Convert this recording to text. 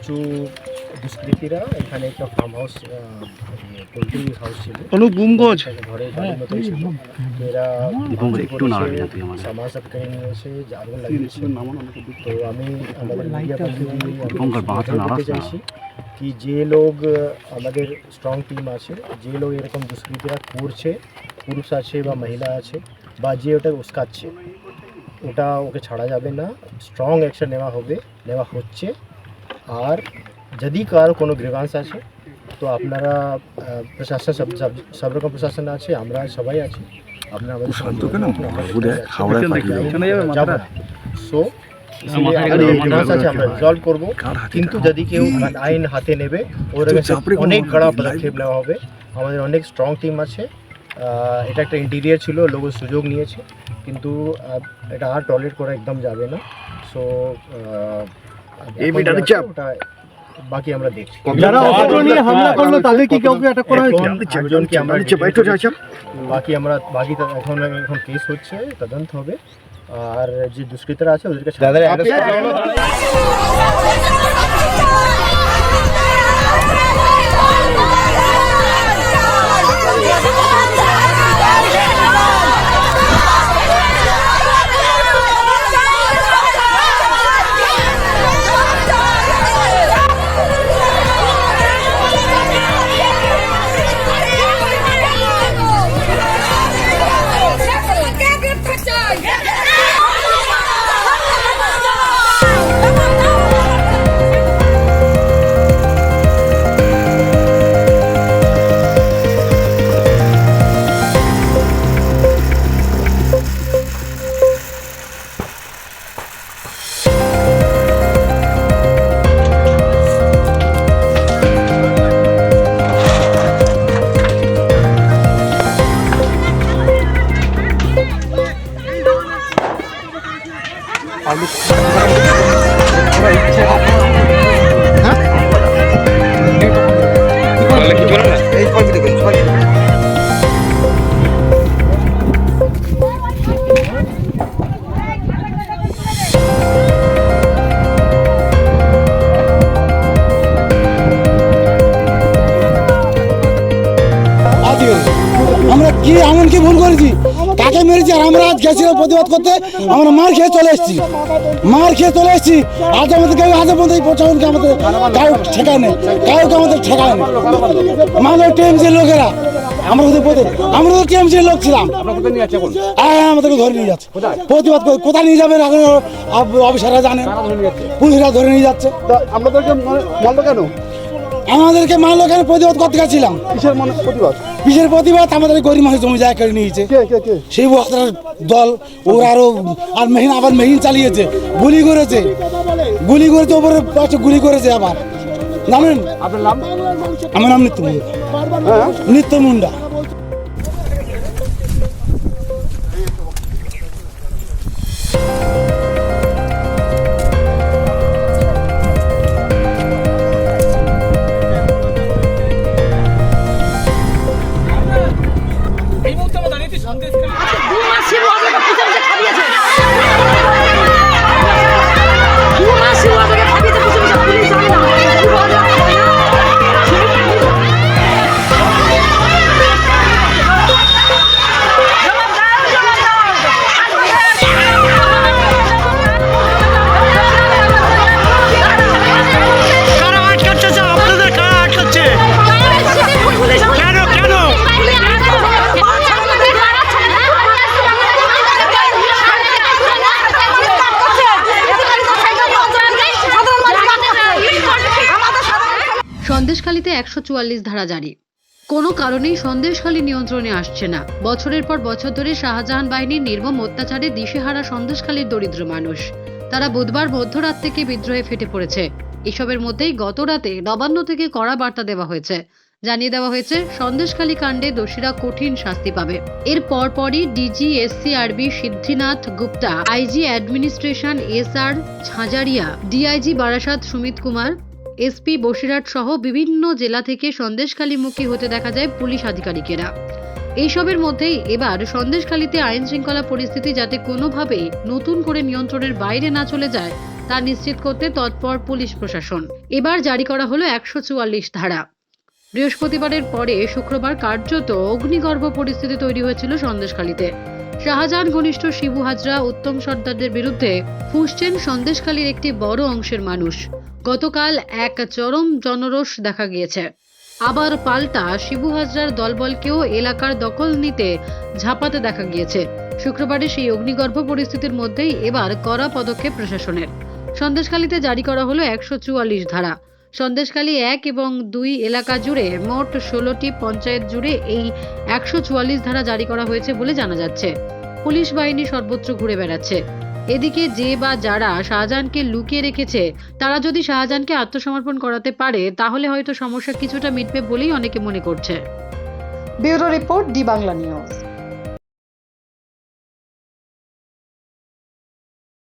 কিছু দুষ্কৃতীরা এখানে একটা ফার্ম হাউস পোলট্রি হাউস ছিল, ঘরে বাড়ির মতোই ছিল। তো এরা সামান সব কিনে নিয়ে এসে আগুন লাগিয়েছে। তো আমি আমাদের মিডিয়া বলতে চাইছি কি যে লোক আমাদের স্ট্রং টিম আছে, যে লোক এরকম দুষ্কৃতীরা করছে, পুরুষ আছে বা মহিলা আছে বা যে ওটা উস্কাচ্ছে, ওকে ছাড়া যাবে না, স্ট্রং অ্যাকশন নেওয়া হচ্ছে। আর যদি কারো কোনো গ্রিভান্স আছে তো আপনারা প্রশাসন সব রকম প্রশাসন আছে, আমরা সবাই আছি, আপনারা আমাদের সো আমরা রিজলভ করবো। কিন্তু যদি কেউ আইন হাতে নেবে ওদের অনেক কড়া পদক্ষেপ নেওয়া হবে। আমাদের অনেক স্ট্রং টিম আছে। এটা একটা ইন্টিরিয়ার ছিল, লোক সুযোগ নিয়েছে, কিন্তু এটা আর টলারেট করা একদম যাবে না। সো ওটা বাকি আমরা দেখছি। যারা অস্ত্র নিয়ে হামলা করলো তাদের কি কাউকে অ্যাটাক করা হয়েছে? একজনকে আমরা বাকি এখন কেস হচ্ছে, তদন্ত হবে। আর যে দুষ্কৃতীরা আছে ওদেরকে আমরা কি এমন কি ভুল করেছি, কাকে মেরেছি? আর আমরা আজ গেছিলাম প্রতিবাদ করতে, আমরা মার খেয়ে চলে এসেছি। আজ আমাদের কেউ আজ পর্যন্ত এই প্রশাসনকে আমাদের কাউ ঠেকায় নেই, কাউকে আমাদের ঠেকায় নেই। আমাদের টিএমসির লোকেরা, আমরা তো টিএমসির লোক ছিলাম, আমাদেরকে ধরে নিয়ে যাচ্ছে। প্রতিবাদ করে কোথায় নিয়ে যাবেন এখন অফিসাররা জানেন, পুলিশরা ধরে নিয়ে যাচ্ছে। আপনাদেরকে মারলো কেন? আমাদেরকে মারলো কেন? প্রতিবাদ করতে গেছিলাম। কিসের প্রতিবাদ? আমাদের গরিব মানুষ জমি জায়গা করে নিয়েছে সেই বস্তার দল, ওরা আর মেহিন চালিয়েছে, গুলি করেছে ওপরে গুলি করেছে। আবার জানেন আপনার নাম? আমার নাম নিত্য মুন্ডা। সন্দেশখালীতে 144 ধারা জারি। কোনো কারণেই সন্দেশখালী নিয়ন্ত্রণে আসছে না। বছরের পর বছর ধরে শাহজাহান বাহিনীর নির্মম অত্যাচারে দিশেহারা সন্দেশখালীর দরিদ্র মানুষ। তারা বুধবার মধ্যরাত থেকে বিদ্রোহে ফেটে পড়েছে। এসবের মধ্যেই গত রাতে নবান্ন থেকে কড়া বার্তা দেওয়া হয়েছে। জানিয়ে দেওয়া হয়েছে সন্দেশখালী কাণ্ডে দোষীরা কঠিন শাস্তি পাবে। এর পরপরই DG SCRB Siddhinath Gupta, IG administration SR Jhanjharia, DIG Barasat Sumit Kumar, SP Basirhat সহ বিভিন্ন জেলা থেকে সন্দেশখালীমুখী হতে দেখা যায় পুলিশ আধিকারিকেরা। এইসবের মধ্যেই এবার সন্দেশখালীতে আইন শৃঙ্খলা পরিস্থিতি যাতে কোনোভাবেই নতুন করে নিয়ন্ত্রণের বাইরে না চলে যায় তা নিশ্চিত করতে তৎপর পুলিশ প্রশাসন। এবার জারি করা হলো 144 ধারা। বৃহস্পতিবারের পরে শুক্রবার কার্যত অগ্নিগর্ভ পরিস্থিতি তৈরি হয়েছিল সন্দেশখালীতে। শাহজাহান ঘনিষ্ঠ শিবু হাজরা, উত্তম সর্দারদের বিরুদ্ধে ফুঁসছেন সন্দেশখালীর একটি বড় অংশের মানুষ। গতকাল এক চরম জনরোষ দেখা গিয়েছে। আবার পাল্টা শিবু হাজরার দলবলকেও এলাকার দখল নিতে ঝাঁপাতে দেখা গিয়েছে। শুক্রবারে সেই অগ্নিগর্ভ পরিস্থিতির মধ্যেই এবার কড়া পদক্ষেপ প্রশাসনের। সন্দেশখালীতে জারি করা হলো 144 ধারা। সন্দেশখালী 1 এবং 2 এলাকা জুড়ে মোট 16টি পঞ্চায়েত জুড়ে এই 144 ধারা জারি করা হয়েছে বলে জানা যাচ্ছে। পুলিশ বাহিনী সর্বত্র ঘুরে বেড়াচ্ছে। এদিকে যে বা যারা শাহজাহানকে লুকিয়ে রেখেছে তারা যদি শাহজাহানকে আত্মসমর্পণ করাতে পারে তাহলে হয়তো সমস্যা কিছুটা মিটবে বলেই অনেকে মনে করছে। Bureau report, D Bangla news.